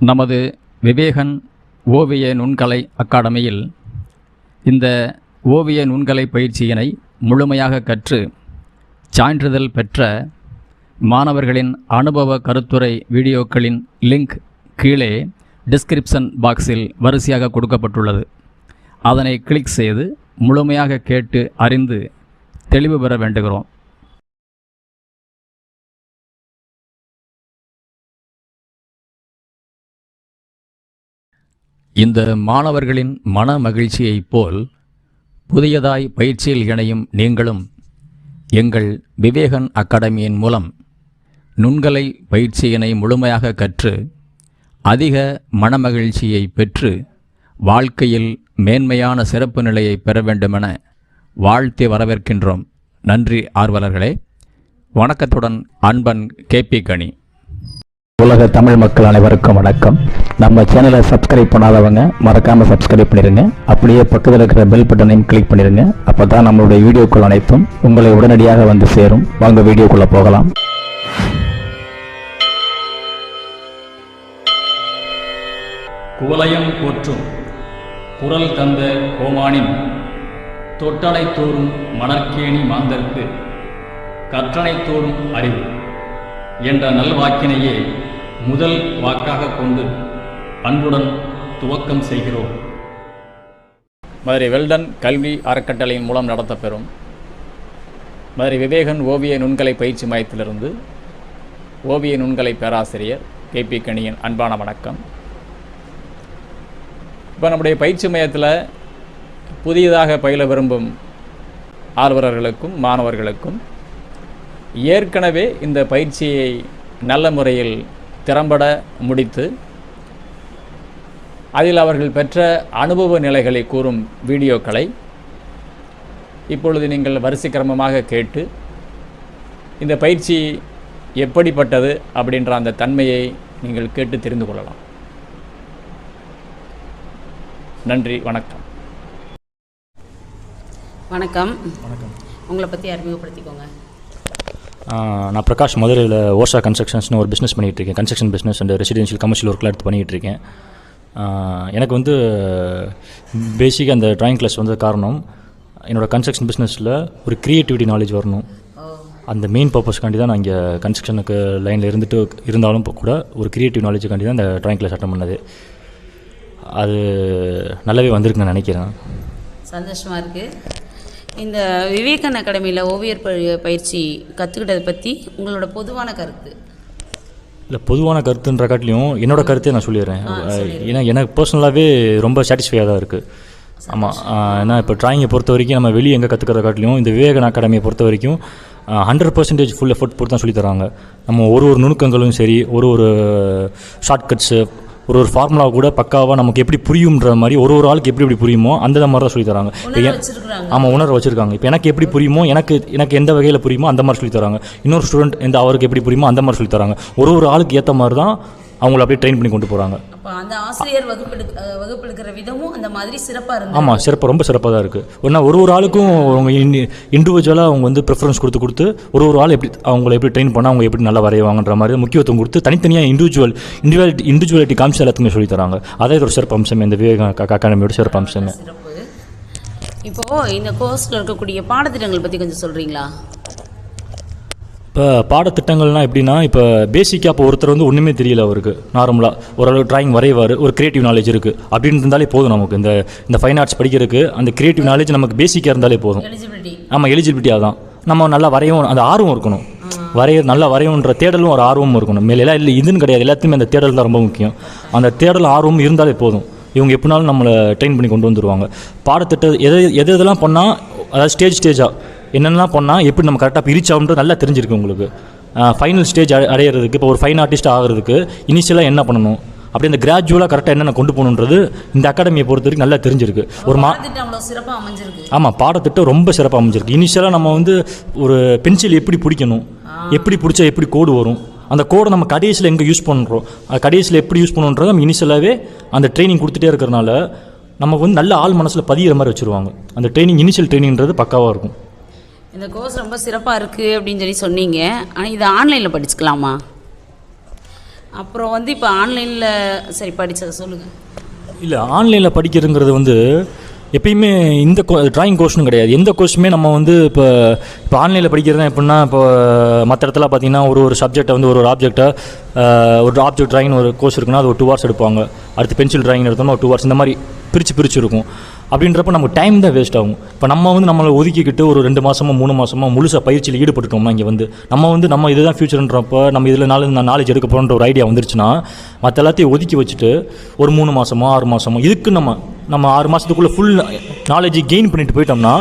நமது விவேகன் ஓவிய நுண்கலை அகாடமியில் இந்த ஓவிய நுண்கலை பயிற்சியினை முழுமையாக கற்று சான்றிதழ் பெற்ற மாணவர்களின் அனுபவ கருத்துரை வீடியோக்களின் லிங்க் கீழே டிஸ்கிரிப்ஷன் பாக்ஸில் வரிசையாக கொடுக்கப்பட்டுள்ளது. அதனை கிளிக் செய்து முழுமையாக கேட்டு அறிந்து தெளிவு பெற வேண்டுகிறோம். இந்த மாணவர்களின் மன மகிழ்ச்சியைப் போல் புதியதாய் பயிற்சியில் இணையும் நீங்களும் எங்கள் விவேகன் அகாடமியின் மூலம் நுண்கலை பயிற்சியினை முழுமையாக கற்று அதிக மனமகிழ்ச்சியை பெற்று வாழ்க்கையில் மேன்மையான சிறப்பு நிலையை பெற வேண்டுமென வாழ்த்தி வரவேற்கின்றோம். நன்றி ஆர்வலர்களே. வணக்கத்துடன் அன்பன் கேபி கனி. உலக தமிழ் மக்கள் அனைவருக்கும் வணக்கம். நம்ம சேனலை சப்ஸ்கிரைப் பண்ணாதவங்க மறக்காமல் சப்ஸ்கிரைப் பண்ணிடுங்க. அப்படியே பக்கத்தில் இருக்கிற பெல் பட்டனையும் கிளிக் பண்ணிடுங்க. அப்போ தான் நம்மளுடைய வீடியோக்கள் அனைத்தும் உங்களை உடனடியாக வந்து சேரும். வாங்க வீடியோக்குள்ளே போகலாம். குவலயம் போற்றும் குரல் தந்த கோமானின் தொட்டனை தோறும் மணற்கேணி மாந்தர்க்கு கற்றனை தோறும் அறிவு என்ற நல்வாக்கினையே முதல் வாக்காக கொண்டு அன்புடன் துவக்கம் செய்கிறோம். மதுரை வெல்டன் கல்வி அறக்கட்டளையின் மூலம் நடத்தப்பெறும் மதுரை விவேகன் ஓவிய நுண்கலை பயிற்சி மையத்திலிருந்து ஓவிய நுண்கலை பேராசிரியர் கேபி கனியின் அன்பான வணக்கம். இப்போ நம்முடைய பயிற்சி மையத்தில் புதியதாக பயில விரும்பும் ஆர்வலர்களுக்கும் மாணவர்களுக்கும் ஏற்கனவே இந்த பயிற்சியை நல்ல முறையில் திறம்பட முடித்து அதில் அவர்கள் பெற்ற அனுபவ நிலைகளை கூறும் வீடியோக்களை இப்பொழுது நீங்கள் வரிசை கிரமமாக கேட்டு இந்த பயிற்சி எப்படிப்பட்டது அப்படின்ற அந்த தன்மையை நீங்கள் கேட்டு தெரிந்து கொள்ளலாம். நன்றி. வணக்கம். வணக்கம். வணக்கம். உங்களை பற்றி அறிமுகப்படுத்திக்கோங்க. நான் பிரகாஷ், மதுரையில் ஓஷா கன்ஸ்ட்ரக்ஷன்ஸ்னு ஒரு பிஸ்னஸ் பண்ணிகிட்ருக்கேன். Construction business and residential commercial ஒர்க்கில் எடுத்து பண்ணிகிட்ருக்கேன். எனக்கு வந்து பேசிக்காக அந்த ட்ராயிங் கிளாஸ் வந்தது காரணம் என்னோடய கன்ஸ்ட்ரக்ஷன் பிஸ்னஸில் ஒரு க்ரியேட்டிவிட்டி நாலேஜ் வரணும். அந்த மெயின் பர்பஸ்க்காண்டி தான் நான் இங்கே கன்ஸ்ட்ரக்ஷனுக்கு லைனில் இருந்தாலும் கூட ஒரு க்ரியேட்டிவ் நாலேஜுக்காண்டி தான் இந்த ட்ராயிங் கிளாஸ் அட்டன் பண்ணது. அது நல்லாவே வந்திருக்கு நான் நினைக்கிறேன். சந்தோஷமாக இருக்குது. இந்த விவேகன் அகாடமியில் ஓவியர் பயிற்சி கற்றுக்கிட்டதை பற்றி உங்களோட பொதுவான கருத்து? இல்லை, பொதுவான கருத்துன்ற காட்டிலையும் என்னோடய கருத்தை நான் சொல்லிடுறேன். ஏன்னா எனக்கு பர்சனலாகவே ரொம்ப சாட்டிஸ்ஃபையாக தான் இருக்குது. ஆமாம், ஏன்னா இப்போ ட்ராயிங்கை பொறுத்த வரைக்கும் நம்ம வெளியே எங்கே கற்றுக்கிறத காட்டிலையும் இந்த விவேகன் அகாடமியை பொறுத்த வரைக்கும் 100% ஃபுல் எஃபர்ட் பொறுத்து தான் சொல்லித்தராங்க. நம்ம ஒரு நுணுக்கங்களும் சரி, ஒரு ஷார்ட்கட்ஸு, ஒரு ஃபார்முலா கூட பக்காவாக நமக்கு எப்படி புரியுன்ற மாதிரி ஒரு ஆளுக்கு எப்படி புரியுமோ அந்த மாதிரி தான் சொல்லி தராங்க. ஆமாம், உணர்வு வச்சுருக்காங்க. இப்போ எனக்கு எப்படி புரியுமோ, எனக்கு எந்த வகையில் புரியுமோ அந்த மாதிரி சொல்லி தராங்க. இன்னொரு ஸ்டூடெண்ட் அவருக்கு எப்படி புரியுமோ அந்த மாதிரி சொல்லி தராங்க. ஒரு ஆளுக்கு ஏற்ற மாதிரி தான் அவங்கள அப்படியே ட்ரெயின் பண்ணி கொண்டு போகிறாங்க. அந்த ஆசிரியர் வகுப்பெடுக்கிற விதமும் அந்த மாதிரி சிறப்பாக இருக்குது. ஆமாம், ரொம்ப சிறப்பாக தான் இருக்குது. ஒன்றா ஒரு ஆளுக்கும் அவங்க இண்டிவிஜுவலாக அவங்க வந்து ப்ரிஃபரன்ஸ் கொடுத்து ஒரு ஆள் எப்படி அவங்கள எப்படி ட்ரெயின் பண்ணால் அவங்க எப்படி நல்லா வரைவாங்கன்ற மாதிரி முக்கியத்துவம் கொடுத்து தனித்தனியாக இண்டிவிஜுவாலிட்டி காமிச்சு எல்லாத்துக்குமே சொல்லி தராங்க. அதே ஒரு சிறப்பு அம்சம் இந்த விவேக அகாடமியோட சிறப்பு அம்சமே. இப்போது இந்த கோர்ஸில் இருக்கக்கூடிய பாடத்திட்டங்கள் பற்றி கொஞ்சம் சொல்கிறீங்களா? இப்போ பாடத்திட்டங்கள்லாம் எப்படின்னா, இப்போ பேசிக்காக இப்போ ஒருத்தர் வந்து ஒன்றுமே தெரியல, அவருக்கு நார்மலாக ஓரளவு ட்ராயிங் வரைவார், ஒரு க்ரியேட்டிவ் நாலேஜ் இருக்குது அப்படின்னு இருந்தாலே போதும். நமக்கு இந்த ஃபைன் ஆர்ட்ஸ் படிக்கிறதுக்கு அந்த க்ரியேட்டிவ் நாலேஜ் நமக்கு பேசிக்காக இருந்தாலே போதும். ஆமாம், எலிஜிபிலிட்டியாக தான் நம்ம நல்லா வரையும், அந்த ஆர்வம் இருக்கணும். நல்லா வரையுன்ற தேடலும் ஒரு ஆர்வமும் இருக்கணும். மேலே எல்லாம் இல்லை இதுன்னு கிடையாது, எல்லாத்தையுமே அந்த தேடல் தான் ரொம்ப முக்கியம். அந்த தேடல் ஆர்வம் இருந்தாலே போதும். இவங்க எப்படினாலும் நம்மளை ட்ரெயின் பண்ணி கொண்டு வந்துடுவாங்க. பாடத்திட்டம் எதெல்லாம் பண்ணால், அதாவது ஸ்டேஜாக என்னென்னலாம் பண்ணால் எப்படி நம்ம கரெக்டாக ரீச் ஆகுன்றது நல்லா தெரிஞ்சிருக்கு உங்களுக்கு. ஃபைனல் ஸ்டேஜ் அடையிறதுக்கு, இப்போ ஒரு ஃபைன் ஆர்டிஸ்ட் ஆகிறதுக்கு இனிஷியலாக என்ன பண்ணணும், அப்படி இந்த கிராஜுவலாக கரெக்டாக என்னென்ன கொண்டு போகணுன்றது இந்த அகாடமியை பொறுத்த வரைக்கும் நல்லா தெரிஞ்சிருக்கு. ஆமாம், பாடத்திட்டம் ரொம்ப சிறப்பாக அமைஞ்சிருக்கு. இனிஷியலாக நம்ம வந்து ஒரு பென்சில் எப்படி பிடிக்கணும், எப்படி பிடிச்சா எப்படி கோடு வரும், அந்த கோடை நம்ம கடைசியில் எங்கே யூஸ் பண்ணுறோம், கடைசியில் எப்படி யூஸ் பண்ணுன்றதை நம்ம இனிஷியலாகவே அந்த ட்ரைனிங் கொடுத்துட்டே இருக்கிறனால நமக்கு வந்து நல்ல ஆள் மனசில் பதிகிற மாதிரி வச்சுருவாங்க. அந்த ட்ரைனிங் இனிஷியல் ட்ரைனிங்கிறது பக்காவாக இருக்கும். இந்த கோர்ஸ் ரொம்ப சிறப்பாக இருக்குது அப்படின்னு சொல்லி சொன்னீங்க. ஆனால் இது ஆன்லைனில் படிச்சுக்கலாமா? அப்புறம் வந்து இப்போ ஆன்லைனில் சரி படித்ததை சொல்லுங்கள். இல்லை, ஆன்லைனில் படிக்கிறதுங்கிறது வந்து எப்பயுமே இந்த ட்ராயிங் கோர்ஸ்னு கிடையாது. எந்த கோர்ஸுமே நம்ம வந்து இப்போ ஆன்லைனில் படிக்கிறது எப்படின்னா, இப்போ மற்ற இடத்துல பார்த்தீங்கன்னா ஒரு சப்ஜெக்டை வந்து ஒரு ஆப்ஜெக்டை ஒரு ஆப்ஜெக்ட் ட்ராயிங் ஒரு கோர்ஸ் இருக்குன்னா அது ஒரு 2 hours எடுப்பாங்க. அடுத்து பென்சில் ட்ராயிங் எடுத்தோம்னா ஒரு 2 hours, இந்த மாதிரி பிரித்து இருக்கும். அப்படின்றப்ப நமக்கு டைம் தான் வேஸ்ட் ஆகும். இப்போ நம்ம வந்து நம்மளை ஒதுக்கிக்கிட்டு ஒரு 2 மாதமோ 3 மாதமோ முழுசாக பயிற்சியில் ஈடுபட்டுட்டோம்னா இங்கே வந்து நம்ம இதுதான் ஃபியூச்சர்ன்றப்போ நம்ம இதில் நாலேஜ் எடுக்க போகிறன்ற ஒரு ஐடியா வந்துருச்சுன்னா மற்ற எல்லாத்தையும் ஒதுக்கி வச்சுட்டு ஒரு 3 மாதமோ 6 மாதமோ இதுக்கு நம்ம 6 மாதத்துக்குள்ளே ஃபுல் நாலேஜ் கெயின் பண்ணிட்டு போயிட்டோம்னா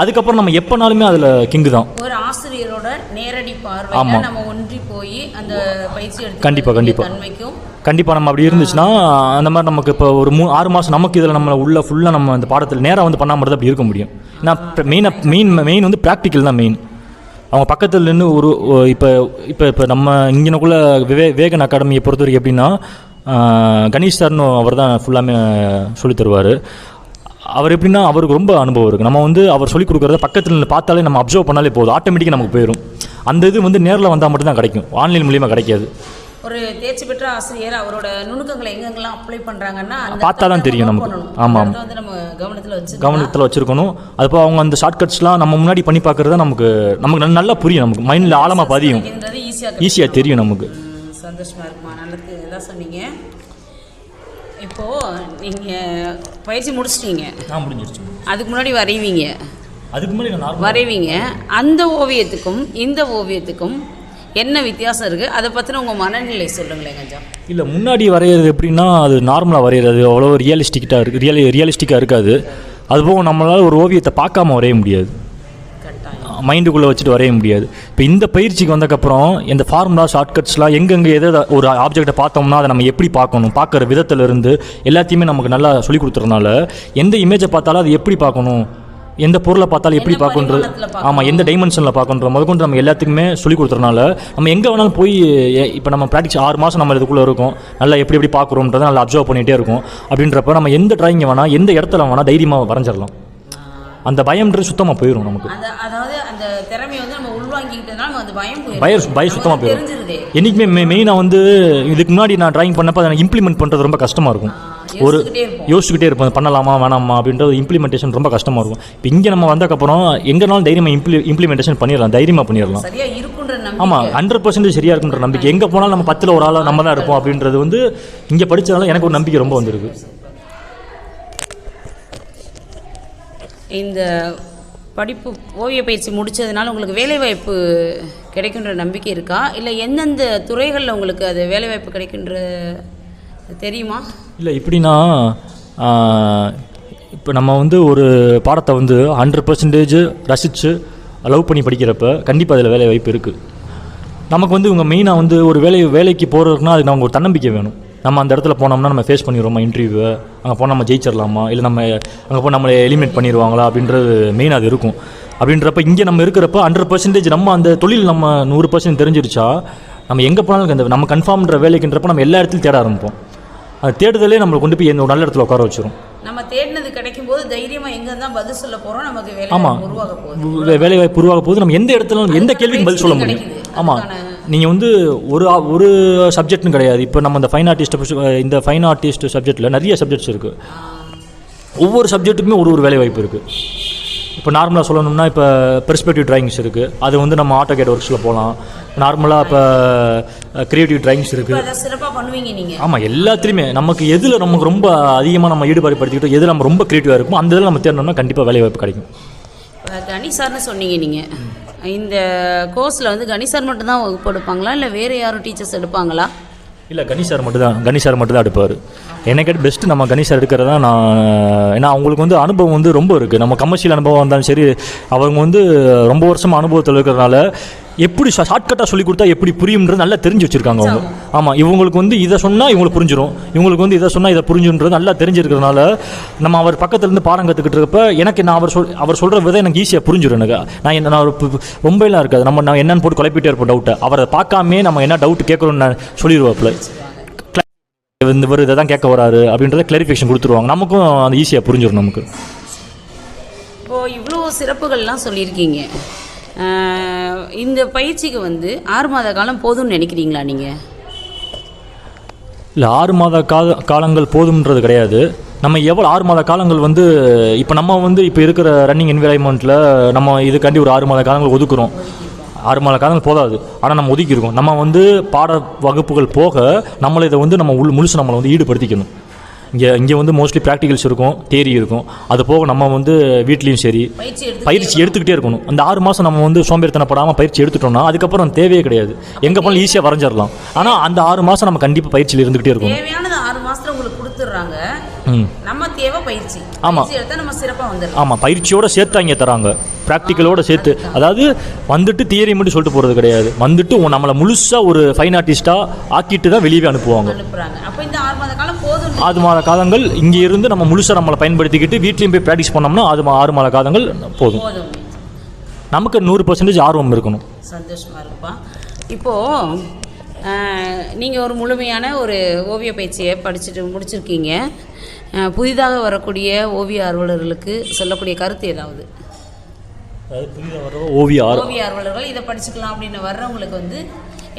அதுக்கப்புறம் நம்ம எப்போனாலுமே அதில் கிங்கு தான். ஒரு ஆசிரியரோட நேரடி பார்வை நம்ம ஒன்றி போய் அந்த பயிற்சி எடுத்து கண்டிப்பாக நம்ம அப்படி இருந்துச்சுன்னா அந்த மாதிரி நமக்கு இப்போ ஒரு 6 மாதம் நமக்கு இதில் நம்மளை ஃபுல்லாக நம்ம அந்த பாடத்தில் நேராக வந்து பண்ணாமல் தான் அப்படி இருக்க முடியும். ஏன்னா மெயின் வந்து ப்ராக்டிக்கல் தான் மெயின். அவங்க பக்கத்தில் நின்று இப்போ நம்ம இங்கனக்குள்ளே விவேகன் அகாடமியை பொறுத்தவரைக்கும் எப்படின்னா கணேஷ் சார்னு அவர் தான் ஃபுல்லாமே சொல்லித் தருவார். அவர் எப்படின்னா அவருக்கு ரொம்ப அனுபவம் இருக்குது. நம்ம வந்து அவர் சொல்லிக் கொடுக்குறத பக்கத்தில் பார்த்தாலே நம்ம அப்சர்வ் பண்ணாலே போதும், ஆட்டோமேட்டிக்காக நமக்கு போயிடும். அந்த இது வந்து நேரில் வந்தால் மட்டும்தான் கிடைக்கும், ஆன்லைன் மூலியமாக கிடைக்காது. ஒரு தேர்ச்சி பெற்ற ஆசிரியர் அவரோட நுணுக்கங்களை எங்கெங்கெல்லாம் அப்ளை பண்ணுறாங்கன்னா பார்த்தா தான் தெரியும் நமக்கு. ஆமாம், வந்து நம்ம கவனத்தில் வச்சுருக்கணும். அதுப்போ அவங்க அந்த ஷார்ட்கட்ஸ்லாம் நம்ம முன்னாடி பண்ணி பார்க்குறது நமக்கு நல்லா புரியும், நமக்கு மைண்டில் ஆழமாக பதியும், ஈஸியாக தெரியும் நமக்கு. சந்தோஷமாக இருக்குமா? நல்லது இதான் சொன்னீங்க. இப்போது நீங்கள் பயிற்சி முடிச்சிட்டீங்க, முடிஞ்சிருச்சு. அதுக்கு முன்னாடி வரைவீங்க, வரைவீங்க. அந்த ஓவியத்துக்கும் இந்த ஓவியத்துக்கும் என்ன வித்தியாசம் இருக்குது? அதை பற்றின உங்கள் மனநிலை சொல்லுங்களேன் கொஞ்சம். இல்லை, முன்னாடி வரைகிறது எப்படின்னா அது நார்மலாக வரைகிறது அவ்வளோ ரியலிஸ்டிக்காக இருக்காது. அதுபோக நம்மளால் ஒரு ஓவியத்தை பார்க்காம வரைய முடியாது, மைண்டுக்குள்ளே வச்சுட்டு வரைய முடியாது. இப்போ இந்த பயிற்சிக்கு வந்ததுக்கப்புறம் இந்த ஃபார்முலா ஷார்ட்கட்ஸ்லாம் எங்கெங்கே ஒரு ஆப்ஜெக்டை பார்த்தோம்னா அதை நம்ம எப்படி பார்க்கணும், பார்க்குற விதத்திலிருந்து எல்லாத்தையுமே நமக்கு நல்லா சொல்லி கொடுத்துறதுனால எந்த இமேஜை பார்த்தாலும் அது எப்படி பார்க்கணும், எந்த பொருளை பார்த்தாலும் எப்படி பார்க்கணுன்றது, எந்த டைமென்ஷனில் பார்க்கணுன்ற முதற்கொண்டு நம்ம எல்லாத்துக்குமே சொல்லி கொடுத்துறதுனால நம்ம எங்கே வேணாலும் போய் இப்போ நம்ம ப்ராக்டிஸ் 6 மாதம் நம்ம இதுக்குள்ளே இருக்கும், நல்லா எப்படி பார்க்குறோன்றதை நல்லா அப்சர்வ் பண்ணிகிட்டே இருக்கும். அப்படின்றப்ப நம்ம எந்த டிராயிங்கை வேணால் எந்த இடத்துல வேணால் தைரியமாக வரைஞ்சிடலாம். அந்த பயம்ன்றது சுத்தமாக போயிடும் நமக்கு. அதாவது அந்த திறமையை வந்து நம்ம உள்வாங்கிக்கிட்டதுனால அந்த பயம் சுத்தமாக போயிடும். என்றைக்குமே மெயினாக வந்து இதுக்கு முன்னாடி நான் டிராயிங் பண்ணப்போ அதை இம்ப்ளிமெண்ட் பண்ணுறது ரொம்ப கஷ்டமாக இருக்கும். யோசிச்சுக்கிட்டே இருப்போம், பண்ணலாமா வேணாமா அப்படின்றது இம்ப்ளிமெண்டேஷன் ரொம்ப கஷ்டமாக இருக்கும். இப்போ இங்கே நம்ம வந்ததுக்கப்புறம் எங்கேனாலும் தைரியமாக இம்ப்ளிமெண்டேஷன் பண்ணிடலாம், தைரியமாக பண்ணிடலாம். ஆமாம், 100% சரியாக இருக்குன்ற நம்பிக்கை. எங்கே போனாலும் நம்ம 10ல் ஒரு ஆளாக நம்ம தான் இருப்போம் அப்படின்றது வந்து இங்கே படித்ததால எனக்கு ஒரு நம்பிக்கை ரொம்ப வந்துருக்கு. இந்த படிப்பு ஓவிய பயிற்சி முடித்ததுனால உங்களுக்கு வேலைவாய்ப்பு கிடைக்கின்ற நம்பிக்கை இருக்கா? இல்லை எந்தெந்த துறைகளில் உங்களுக்கு அது வேலைவாய்ப்பு கிடைக்கின்ற தெரியுமா? இல்லை, இப்படின்னா இப்போ நம்ம வந்து ஒரு பாடத்தை வந்து 100% ரசித்து லவ் பண்ணி படிக்கிறப்ப கண்டிப்பாக அதில் வேலை வாய்ப்பு இருக்குது. நமக்கு வந்து இவங்க மெயினாக வந்து ஒரு வேலைக்கு போகிறதுக்குனா அதுக்கு நமக்கு ஒரு தன்னம்பிக்கை வேணும். நம்ம அந்த இடத்துல போனோம்னா நம்ம ஃபேஸ் பண்ணிடுவோமா இன்டர்வியூவை, அங்கே போனால் நம்ம ஜெயிச்சிடலாமா, இல்லை நம்ம அங்கே போய் நம்மளை எலிமினேட் பண்ணிடுவாங்களா அப்படின்றது மெயினாக அது இருக்கும். அப்படின்றப்ப இங்கே நம்ம இருக்கிறப்ப 100% நம்ம அந்த தொழில் நம்ம 100% தெரிஞ்சிருச்சா நம்ம எங்கே போனாலும் நம்ம கன்ஃபார்ம்ன்ற வேலைக்குன்றப்ப நம்ம எல்லா இடத்துலையும் தேட ஆரம்பிப்போம். அது தேடுதலே நம்மளை கொண்டு போய் ஒரு நல்ல இடத்துல உட்கார வச்சிரும். நம்ம தேடினது கிடைக்கும் போது தைரியமாக எங்கே தான் பதில் சொல்ல போகிறோம், நமக்கு வேலைவாய்ப்பு உருவாக போகுது. நம்ம எந்த இடத்துல எந்த கேள்விக்கும் பதில் சொல்ல முடியும். ஆமாம், நீங்கள் வந்து ஒரு சப்ஜெக்ட்னு கிடையாது. இப்போ நம்ம இந்த ஃபைன் ஆர்டிஸ்ட் சப்ஜெக்டில் நிறைய சப்ஜெக்ட்ஸ் இருக்குது. ஒவ்வொரு சப்ஜெக்ட்டுக்குமே ஒரு வேலைவாய்ப்பு இருக்குது. இப்போ நார்மலாக சொல்லணும்னா இப்போ பெர்ஸ்பெக்டிவ் ட்ராயிங்ஸ் இருக்குது, அது வந்து நம்ம ஆட்டோகேட் ஒர்க்ஸில் போகலாம். நார்மலாக இப்போ க்ரியேட்டிவ் ட்ராயிங்ஸ் இருக்குது. சிறப்பாக பண்ணுவீங்க நீங்கள். ஆமாம், எல்லாத்துலேயுமே நமக்கு எதில் நமக்கு ரொம்ப அதிகமாக நம்ம ஈடுபாடு படுத்திக்கிட்டோம், எதில் நம்ம ரொம்ப க்ரியேட்டிவாக இருக்கும் அந்த இதில் நம்ம தேடணும்னா கண்டிப்பாக வேலைவாய்ப்பு கிடைக்கும். கணேஷ் சார்னு சொன்னீங்க நீங்கள், இந்த கோர்ஸில் வந்து கணேஷ் சார் மட்டும்தான் வகுப்பு எடுப்பாங்களா இல்லை வேறு யாரும் டீச்சர்ஸ் எடுப்பாங்களா? இல்லை, கணேஷ் சார் மட்டும்தான் எடுப்பார். எனக்கு பெஸ்ட்டு நம்ம கணேஷ் சார் எடுக்கிறதா நான். ஏன்னா அவங்களுக்கு வந்து அனுபவம் வந்து ரொம்ப இருக்குது. நம்ம கமர்ஷியல் அனுபவம் இருந்தாலும் சரி, அவங்க வந்து ரொம்ப வருஷமாக அனுபவத்தில் இருக்கிறதுனால எப்படி ஷார்ட்கட்டாக சொல்லி கொடுத்தா எப்படி புரியும்ன்றது நல்லா தெரிஞ்சு வச்சுருக்காங்க அவங்க. ஆமாம், இவங்களுக்கு வந்து இதை சொன்னால் இவங்களுக்கு புரிஞ்சிடும், இவங்களுக்கு வந்து இதை சொன்னால் இதை புரிஞ்சுன்றது நல்லா தெரிஞ்சிருக்கிறதுனால நம்ம அவர் பக்கத்துலேருந்து பாடம் கற்றுக்கிட்டு இருக்கப்ப எனக்கு நான் அவர் சொல்கிற விதை எனக்கு ஈஸியாக புரிஞ்சிடும். எனக்கு நான் ரொம்பலாம் இருக்காது, நான் என்னென்னு போட்டு குழப்பிட்டே இருப்போம் டவுட்டை. அவரை பார்க்காமே நம்ம என்ன டவுட் கேட்குறோன்னு நான் சொல்லிடுவாப்பில், இவர் இதை தான் கேட்க வராரு அப்படின்றத கிளாரிஃபிகேஷன் கொடுத்துருவாங்க. நமக்கும் அது ஈஸியாக புரிஞ்சிடும் நமக்கு. இப்போது இவ்வளோ சிறப்புகள்லாம் சொல்லியிருக்கீங்க. இந்த பயிற்சிக்கு வந்து 6 மாத காலம் போதும்னு நினைக்கிறீங்களா நீங்கள்? இல்லை 6 மாத காலங்கள் போதும்ன்றது கிடையாது. நம்ம எவ்வளோ 6 மாத காலங்கள் வந்து இப்போ நம்ம வந்து இப்போ இருக்கிற ரன்னிங் என்விரான்மெண்ட்டில் நம்ம இதுக்காண்டி ஒரு 6 மாத காலங்கள் ஒதுக்குறோம். 6 மாத காலங்கள் போதாது, ஆனால் நம்ம ஒதுக்கியிருக்கோம். நம்ம வந்து பாட வகுப்புகள் போக நம்மளை இதை வந்து நம்ம முழுசு நம்மளை வந்து ஈடுபடுத்திக்கணும். இங்கே வந்து மோஸ்ட்லி ப்ராக்டிகல்ஸ் இருக்கும், தியரி இருக்கும். அது போக நம்ம வந்து வீட்லேயும் சரி பயிற்சி எடுத்துக்கிட்டே இருக்கணும். அந்த 6 மாதம் நம்ம வந்து சோம்பேறித்தனப்படாமல் பயிற்சி எடுத்துட்டோம்னா அதுக்கப்புறம் தேவையே கிடையாது, எங்கே போனாலும் ஈஸியாக வரைஞ்சிடலாம். ஆனால் அந்த 6 மாதம் நம்ம கண்டிப்பாக பயிற்சியில் இருந்துகிட்டே இருக்கணும். தேவையானது 6 மாதத்தில் உங்களுக்கு கொடுத்துட்றாங்க, நம்ம தேவை பயிற்சி. ஆமாம், நம்ம சிறப்பாக வந்துடலாம். ஆமாம், பயிற்சியோடு சேர்த்து அங்கே தராங்க, ப்ராக்டிக்கலோடு சேர்த்து. அதாவது வந்துட்டு தியரி மட்டும் சொல்லிட்டு போகிறது கிடையாது, வந்துட்டு நம்மளை முழுசாக ஒரு ஃபைன் ஆர்டிஸ்ட்டாக ஆக்கிட்டு தான் வெளியே அனுப்புவாங்க. அப்போ இந்த 6 மாத காலம் போதும். 6 மாத காலங்கள் இங்கே இருந்து நம்ம முழுசாக நம்மளை பயன்படுத்திக்கிட்டு வீட்லேயும் போய் ப்ராக்டிஸ் பண்ணோம்னா அது 6 மாத காலங்கள் போதும். நமக்கு 100% ஆர்வம் இருக்கணும். சந்தோஷமாக இருக்குப்பா. இப்போது நீங்கள் ஒரு முழுமையான ஒரு ஓவிய பயிற்சியை முடிச்சிருக்கீங்க. புதிதாக வரக்கூடிய ஓவிய ஆர்வலர்களுக்கு சொல்லக்கூடிய கருத்து ஏதாவது? புதிதாக வர ஓவிய ஆர்வலர்கள் இதை படிச்சுக்கலாம் அப்படின்னு வர்றவங்களுக்கு வந்து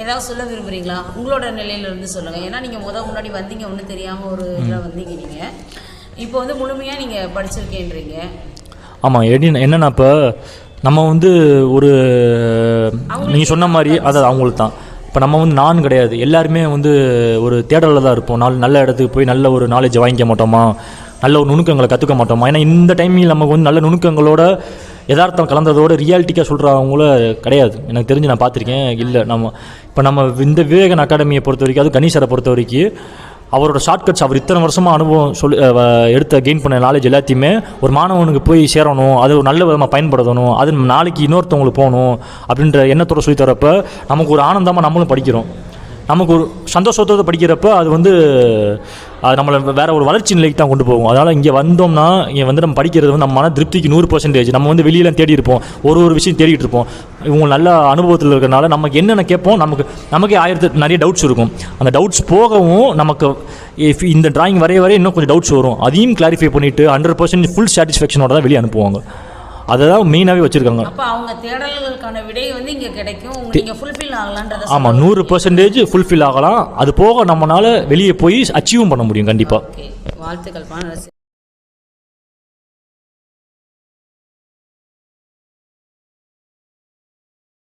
ஏதாவது சொல்ல விரும்புகிறீங்களா? உங்களோட நிலையிலேருந்து சொல்லுங்கள். ஏன்னா நீங்கள் முன்னாடி வந்தீங்க, ஒன்றும் தெரியாமல் ஒரு இதில் வந்தீங்க. நீங்கள் இப்போ வந்து முழுமையாக நீங்கள் படிச்சிருக்கேன்றீங்க. ஆமாம், என்னென்னா இப்போ நம்ம வந்து ஒரு நீங்கள் சொன்ன மாதிரி அதாவது அவங்களுக்கு தான். இப்போ நம்ம வந்து நான் கிடையாது, எல்லாருமே வந்து ஒரு தேடலில் தான் இருப்போம். நல்ல இடத்துக்கு போய் நல்ல ஒரு நாலேஜை வாங்கிக்க மாட்டோமா, நல்ல ஒரு நுணுக்கங்களை கற்றுக்க மாட்டோமா. ஏன்னா இந்த டைமில் நமக்கு வந்து நல்ல நுணுக்கங்களோட யதார்த்தம் கலந்ததோட ரியாலிட்டிக்காக சொல்கிறவங்கள கிடையாது, எனக்கு தெரிஞ்சு நான் பார்த்துருக்கேன். இல்லை நம்ம இந்த விவேகன் அகாடமியை பொறுத்த வரைக்கும், அது கணேசரை பொறுத்த வரைக்கும் அவரோட ஷார்ட்கட்ஸ், அவர் இத்தனை வருஷமாக அனுபவம் கெயின் பண்ண நாலேஜ் எல்லாத்தையுமே ஒரு மாணவனுக்கு போய் சேரணும், அது ஒரு நல்ல விதமாக பயன்படுத்தணும், அது நாளைக்கு இன்னொருத்தவங்களுக்கு போகணும் அப்படின்ற எண்ணத்தோடு சொல்லி தரப்போ நமக்கு ஒரு ஆனந்தமாக நம்மளும் படிக்கிறோம். நமக்கு ஒரு சந்தோஷத்தோடு படிக்கிறப்ப அது வந்து அது நம்மளை வேறு ஒரு வளர்ச்சி நிலைக்கு தான் கொண்டு போகும். அதனால் இங்கே வந்தோம்னா இங்கே வந்து நம்ம படிக்கிறது வந்து நம்ம மன திருப்திக்கு 100%. நம்ம வந்து வெளியெல்லாம் தேடி இருப்போம், ஒரு விஷயம் தேடிட்டு இருப்போம். இவங்க நல்ல அனுபவத்தில் இருக்கிறனால நமக்கு என்னென்ன கேட்போம், நமக்கே நிறைய டவுட்ஸ் இருக்கும். அந்த டவுட்ஸ் போகவும் நமக்கு இந்த டிராயிங் வரைய இன்னும் கொஞ்சம் டவுட்ஸ் வரும், அதையும் கிளாரிஃபை பண்ணிவிட்டு 100% ஃபுல் சாட்டிஸ்ஃபேக்ஷனோட தான் வெளியே அனுப்புவாங்க. அதை தான் மெயினாகவே வச்சுருக்காங்க. அப்போ அவங்க தேடல்களுக்கான விடை வந்து இங்கே கிடைக்கும், நீங்கள் ஃபுல்ஃபில் ஆகலான்றது. ஆமாம், 100% ஃபுல்ஃபில் ஆகலாம். அது போக நம்மளால் வெளியே போய் அச்சீவும் பண்ண முடியும் கண்டிப்பாக. வாழ்த்துக்கள்.